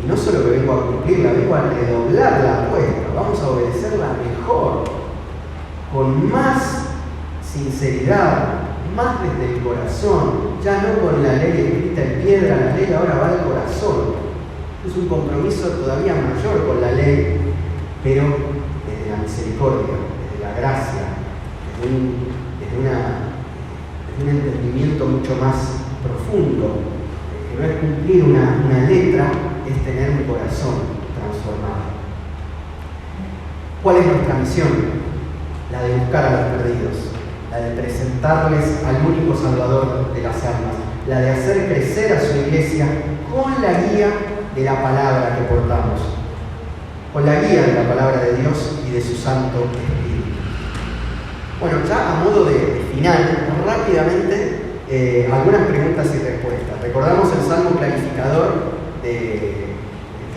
Y no solo que vengo a cumplirla, vengo a redoblar la apuesta. Vamos a obedecerla mejor, con más sinceridad, más desde el corazón, ya no con la ley escrita en piedra, la ley ahora va al corazón. Es un compromiso todavía mayor con la ley, pero desde la misericordia, desde la gracia, desde un entendimiento mucho más profundo, que no es cumplir una letra, es tener un corazón transformado. ¿Cuál es nuestra misión? La de buscar a los perdidos, la de presentarles al único Salvador de las almas, la de hacer crecer a su iglesia con la guía de la palabra que portamos, con la guía de la palabra de Dios y de su Santo Espíritu. Bueno, ya a modo de final, rápidamente, algunas preguntas y respuestas. Recordamos el salmo clarificador que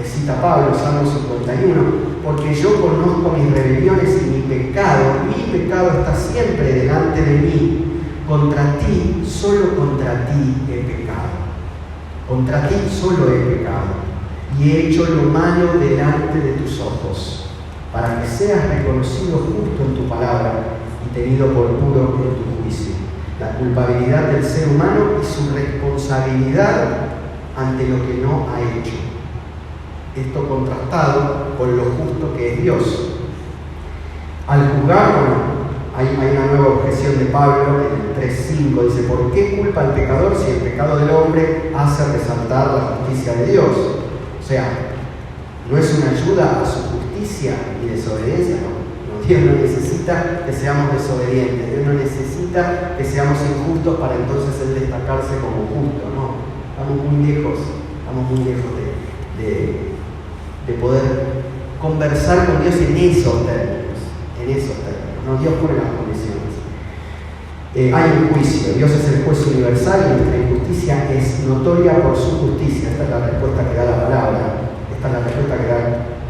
cita Pablo, Salmo 51, porque yo conozco mis rebeliones y mi pecado está siempre delante de mí. Contra ti, solo contra ti he pecado. Contra ti solo he pecado y he hecho lo malo delante de tus ojos, para que seas reconocido justo en tu palabra y tenido por puro en tu juicio. La culpabilidad del ser humano y su responsabilidad ante lo que no ha hecho. Esto contrastado con lo justo que es Dios. Al juzgar, hay una nueva objeción de Pablo en el 3:5. Dice, ¿por qué culpa al pecador si el pecado del hombre hace resaltar la justicia de Dios? O sea, no es una ayuda a su justicia y desobediencia, no. Dios no necesita que seamos desobedientes, Dios no necesita que seamos injustos para entonces Él destacarse como justo, no. Estamos muy lejos de poder conversar con Dios en esos términos, no, Dios pone las condiciones. Hay un juicio, Dios es el juez universal y nuestra injusticia es notoria por su justicia. Esta es la respuesta que da la palabra, esta es la respuesta que da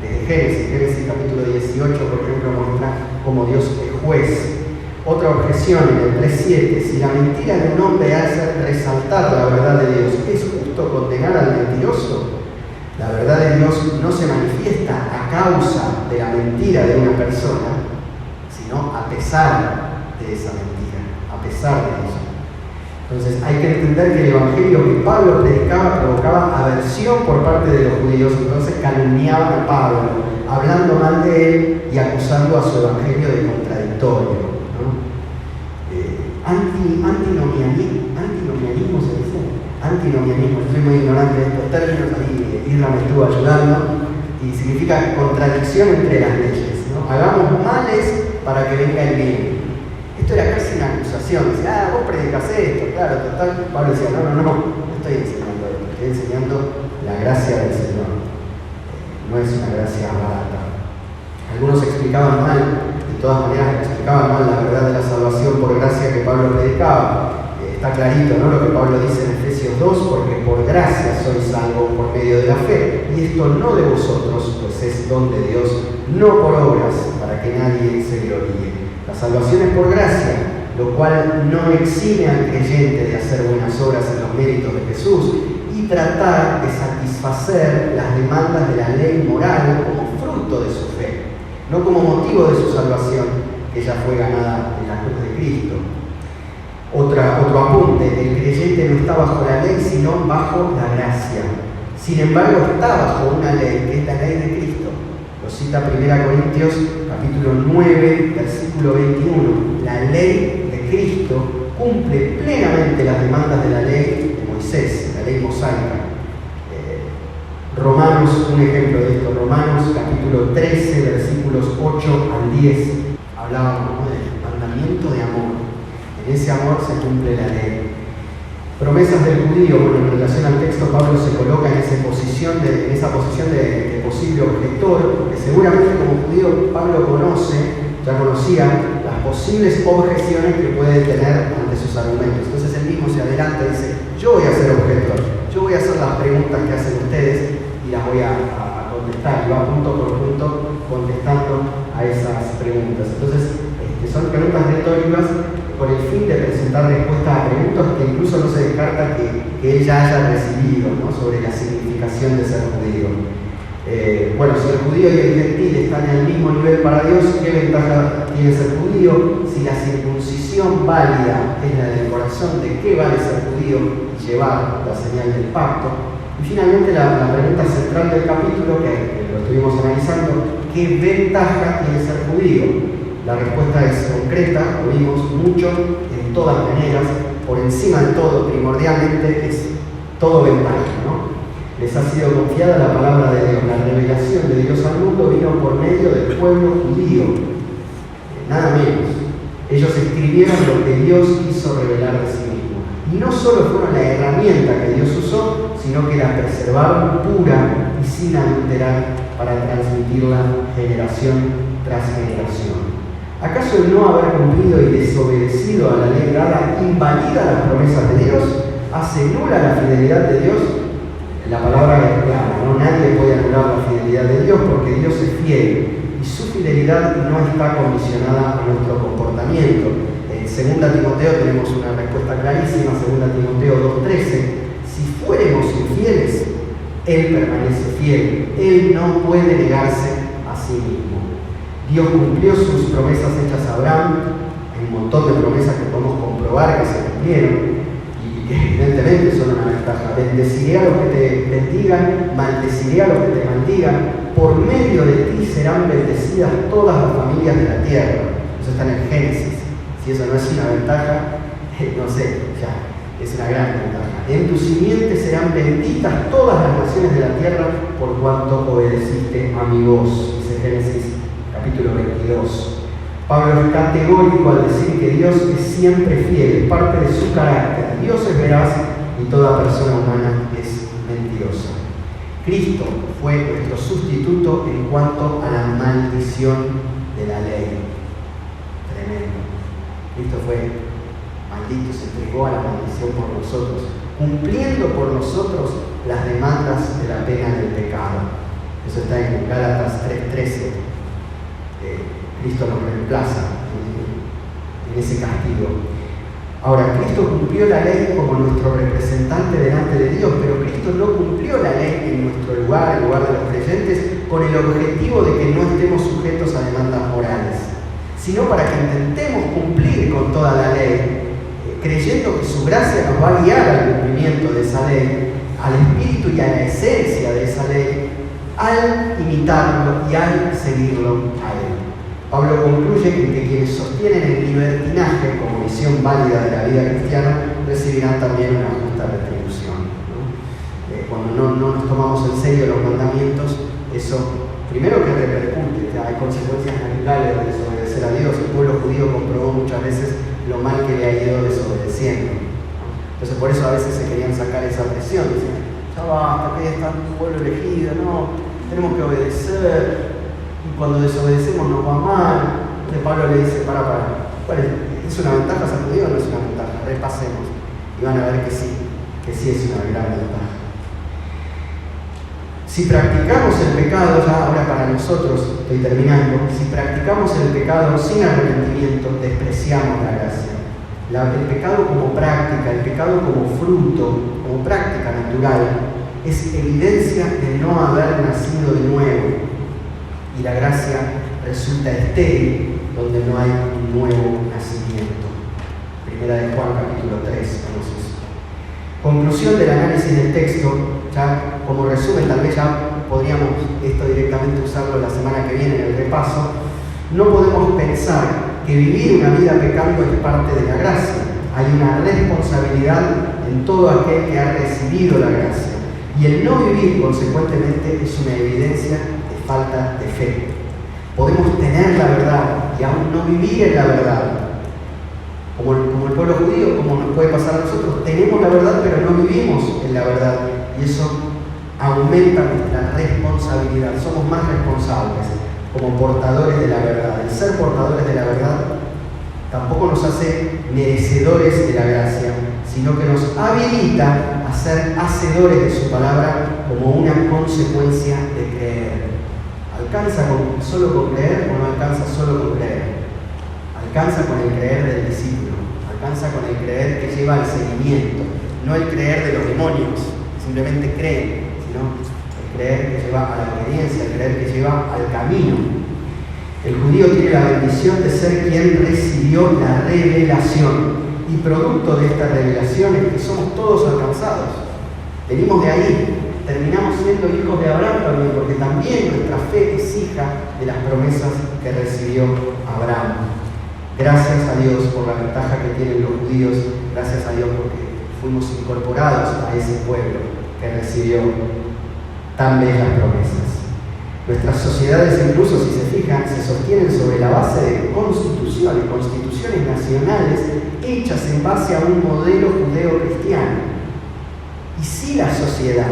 desde Génesis capítulo 18, por ejemplo, muestra cómo Dios es juez. Otra objeción en el 3:7, si la mentira de un hombre hace resaltar la verdad de Dios, ¿es justo condenar al mentiroso? La verdad de Dios no se manifiesta a causa de la mentira de una persona, sino a pesar de esa mentira, a pesar de eso. Entonces hay que entender que el evangelio que Pablo predicaba provocaba aversión por parte de los judíos, entonces calumniaban a Pablo, hablando mal de él y acusando a su evangelio de contradictorio. Antinomianismo se dice. Antinomianismo, yo soy muy ignorante de estos términos, ahí Irra me estuvo ayudando, y significa contradicción entre las leyes, ¿no? Hagamos males para que venga el bien. Esto era casi una acusación, decía, vos predicás esto, claro, total. Pablo decía, no estoy enseñando esto, estoy enseñando la gracia del Señor. No es una gracia barata. Algunos explicaban mal, de todas maneras explicaban mal la verdad de la salvación por gracia que Pablo predicaba. Está clarito, ¿no? Lo que Pablo dice en Efesios 2, porque por gracia sois salvos por medio de la fe, y esto no de vosotros, pues es don de Dios, no por obras, para que nadie se gloríe. La salvación es por gracia, lo cual no exime al creyente de hacer buenas obras en los méritos de Jesús y tratar de satisfacer las demandas de la ley moral como fruto de su fe, no como motivo de su salvación, que ya fue ganada en la cruz de Cristo. Otro apunte, el creyente no está bajo la ley, sino bajo la gracia. Sin embargo, está bajo una ley, que es la ley de Cristo. Lo cita 1 Corintios, capítulo 9, versículo 21. La ley de Cristo cumple plenamente las demandas de la ley de Moisés, la ley mosaica. Romanos, un ejemplo de esto, Romanos capítulo 13, versículos 8 al 10. hablábamos, ¿no?, del mandamiento de amor. En ese amor se cumple la ley. Promesas del judío. Bueno, en relación al texto, Pablo se coloca en esa posición de posible objetor, porque seguramente como judío Pablo ya conocía las posibles objeciones que puede tener ante sus argumentos. Entonces él mismo se adelanta y dice: yo voy a ser objetor, yo voy a hacer las preguntas que hacen ustedes y las voy a contestar, y va punto por punto contestando a esas preguntas. Entonces, son preguntas retóricas con el fin de presentar respuestas a preguntas que incluso no se descarta que él ya haya recibido, ¿no?, sobre la significación de ser judío. Bueno, si el judío y el gentil están en el mismo nivel para Dios, ¿qué ventaja tiene ser judío? Si la circuncisión válida es la del corazón, ¿de qué vale ser judío y llevar la señal del pacto? Y finalmente la pregunta central del capítulo, que lo estuvimos analizando: ¿qué ventaja tiene ser judío? La respuesta es concreta, lo vimos mucho, en todas maneras, por encima de todo, primordialmente, es todo ventaja, ¿no? Les ha sido confiada la palabra de Dios. La revelación de Dios al mundo vino por medio del pueblo judío, nada menos. Ellos escribieron lo que Dios quiso revelar de sí mismo. Y no solo fueron la herramienta que Dios usó, sino que la preservaron pura y sin adulterar para transmitirla generación tras generación. ¿Acaso el no haber cumplido y desobedecido a la ley dada invalida las promesas de Dios? ¿Hace nula la fidelidad de Dios? La palabra es clara, ¿no? Nadie puede anular la fidelidad de Dios, porque Dios es fiel y su fidelidad no está condicionada a nuestro comportamiento. En 2 Timoteo tenemos una respuesta clarísima, 2 Timoteo 2:13. Si fuéramos infieles, Él permanece fiel. Él no puede negarse a sí mismo. Dios cumplió sus promesas hechas a Abraham. Hay un montón de promesas que podemos comprobar que se cumplieron y que evidentemente son una ventaja. Bendeciré a los que te bendigan, maldeciré a los que te maldigan. Por medio de ti serán bendecidas todas las familias de la tierra. Eso está en el Génesis. Si eso no es una ventaja, no sé, ya es una gran ventaja. En tu simiente serán benditas todas las naciones de la tierra por cuanto obedeciste a mi voz. Dice Génesis capítulo 22. Pablo es categórico al decir que Dios es siempre fiel, es parte de su carácter. Dios es veraz y toda persona humana es mentirosa. Cristo fue nuestro sustituto en cuanto a la maldición de la ley. Tremendo. Cristo fue maldito, se entregó a la maldición por nosotros, cumpliendo por nosotros las demandas de la pena del pecado. Eso está en Gálatas 3:13. Cristo nos reemplaza en ese castigo. Ahora, Cristo cumplió la ley como nuestro representante delante de Dios, pero Cristo no cumplió la ley en nuestro lugar, en lugar de los creyentes, con el objetivo de que no estemos sujetos a demandas morales, sino para que intentemos cumplir con toda la ley, creyendo que su gracia nos va a guiar al cumplimiento de esa ley, al espíritu y a la esencia de esa ley, al imitarlo y al seguirlo a él. Pablo concluye que quienes sostienen el libertinaje como visión válida de la vida cristiana recibirán también una justa retribución, ¿no? Cuando no nos tomamos en serio los mandamientos, eso primero que repercute, hay consecuencias naturales de desobedecer a Dios. El pueblo judío comprobó muchas veces lo mal que le ha ido desobedeciendo, ¿no? Entonces por eso a veces se querían sacar esa presión, decían: ya basta, que está un pueblo elegido, no, tenemos que obedecer. Y cuando desobedecemos nos va mal. Entonces Pablo le dice: para, ¿es una ventaja ser judío o no es una ventaja? Repasemos y van a ver que sí es una gran ventaja. Si practicamos el pecado, ya ahora para nosotros, estoy terminando, si practicamos el pecado sin arrepentimiento, despreciamos la gracia. El pecado como práctica, el pecado como fruto, como práctica natural, es evidencia de no haber nacido de nuevo. Y la gracia resulta estéril donde no hay un nuevo nacimiento. Primera de Juan capítulo 3, entonces. Conclusión del análisis del texto, ya como resumen, tal vez ya podríamos esto directamente usarlo la semana que viene en el repaso. No podemos pensar que vivir una vida pecando es parte de la gracia. Hay una responsabilidad en todo aquel que ha recibido la gracia. Y el no vivir, consecuentemente, es una evidencia falta de fe. Podemos tener la verdad, y aún no vivir en la verdad. Como el pueblo judío, como nos puede pasar a nosotros, tenemos la verdad pero no vivimos en la verdad, y eso aumenta nuestra responsabilidad. Somos más responsables como portadores de la verdad. El ser portadores de la verdad tampoco nos hace merecedores de la gracia, sino que nos habilita a ser hacedores de su palabra como una consecuencia de creer. ¿Alcanza solo con creer o no alcanza solo con creer? Alcanza con el creer del discípulo, alcanza con el creer que lleva al seguimiento, no el creer de los demonios, que simplemente creen, sino el creer que lleva a la obediencia, el creer que lleva al camino. El judío tiene la bendición de ser quien recibió la revelación, y producto de esta revelación es que somos todos alcanzados. Venimos de ahí, terminamos siendo hijos de Abraham también, porque también nuestra fe es hija de las promesas que recibió Abraham. Gracias a Dios por la ventaja que tienen los judíos, gracias a Dios porque fuimos incorporados a ese pueblo que recibió tan bellas promesas. Nuestras sociedades, incluso si se fijan, se sostienen sobre la base de constituciones nacionales hechas en base a un modelo judeo-cristiano. Y si la sociedad,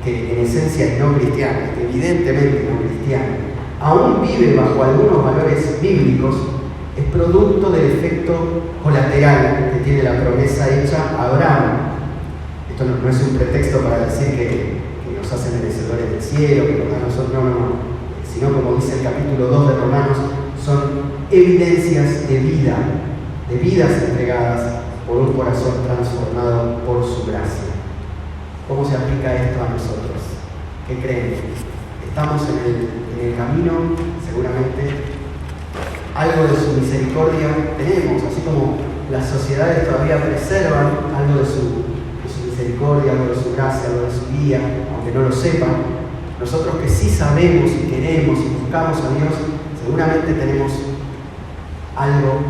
que en esencia es no cristiana, evidentemente no cristiana, aún vive bajo algunos valores bíblicos, es producto del efecto colateral que tiene la promesa hecha a Abraham. Esto no es un pretexto para decir que nos hace merecedores del cielo, que nos da a nosotros, no, sino como dice el capítulo 2 de Romanos, son evidencias de vida, de vidas entregadas por un corazón transformado por su gracia. ¿Cómo se aplica esto a nosotros? ¿Qué creen? Estamos en el camino, seguramente algo de su misericordia tenemos, así como las sociedades todavía preservan algo de su misericordia, algo de su gracia, algo de su guía, aunque no lo sepan. Nosotros que sí sabemos y queremos y buscamos a Dios, seguramente tenemos algo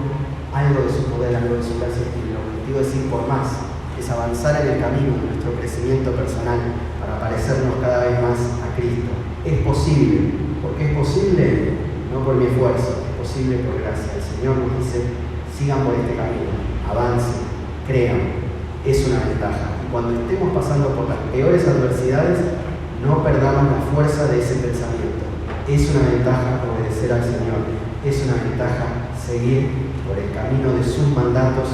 de su poder, algo de su gracia, y el objetivo es ir por más, es avanzar en el camino de nuestro crecimiento personal para parecernos cada vez más a Cristo. Es posible. ¿Por qué es posible? No por mi esfuerzo, es posible por gracia. El Señor nos dice, sigan por este camino, avancen, crean. Es una ventaja. Y cuando estemos pasando por las peores adversidades, no perdamos la fuerza de ese pensamiento. Es una ventaja obedecer al Señor. Es una ventaja seguir por el camino de sus mandatos